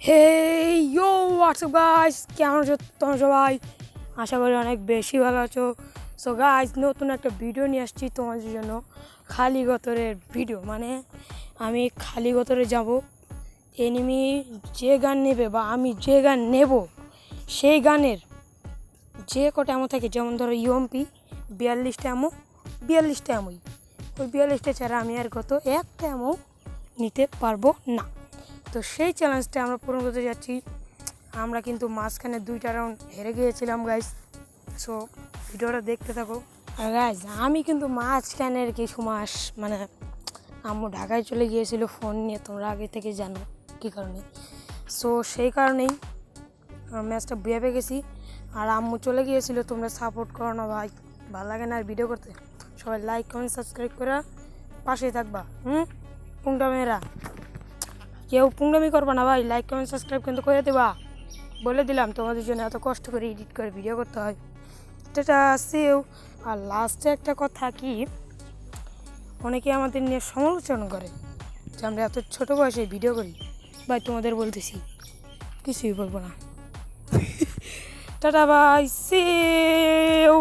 হে ইয়ো WhatsApp guys, কেমন আছো তোমরা সবাই? আশা করি অনেক বেশি ভালো আছো। সো গাইস, নতুন একটা ভিডিও নিয়ে আসছি তোমাদের জন্য। খালি গতরের ভিডিও, মানে আমি খালি গতরে যাব, এনিমি যে গান নেবে বা আমি যে গান নেব সেই গানের যে কটা এমন থাকে, যেমন ধরো ইউএমপি 42টা এমো, 42টা এমোই, ওই 42টা ছাড়া আমি আর কত একটা এমো নিতে পারবো না। তো সেই চ্যালেঞ্জটা আমরা পূরণ করতে যাচ্ছি। আমরা কিন্তু মাঝখানে 2টা রাউন্ড হেরে গিয়েছিলাম গাইস। সো ভিডিওটা দেখতে থাকো। আর গাইস, আমি কিন্তু মাঝখানের কিছু মাস মানে আম্মু ঢাকায় চলে গিয়েছিল ফোন নিয়ে, তোমরা আগে থেকে জানো কী কারণে। সো সেই কারণেই ম্যাচটা ভেবে গেছি। আর আম্মু চলে গিয়েছিল, তোমরা সাপোর্ট করো না ভাই, ভালো লাগে না আর ভিডিও করতে। সবাই লাইক কমেন্ট সাবস্ক্রাইব করে পাশেই থাকবা। পুংটা মেয়েরা কেউ পুংডামি করবা না ভাই, লাইক কমেন্ট সাবস্ক্রাইব কিন্তু করে দেবা। বলে দিলাম, তোমাদের জন্য এত কষ্ট করে এডিট করে ভিডিও করতে হয়, এটা সেও। আর লাস্টে একটা কথা কি, অনেকে আমাদের নিয়ে সমালোচনা করে যে আমরা এত ছোটো বয়সে ভিডিও করি। ভাই তোমাদের বলতেছি, কিছুই বলবো না। টাটা ভাই, সেও।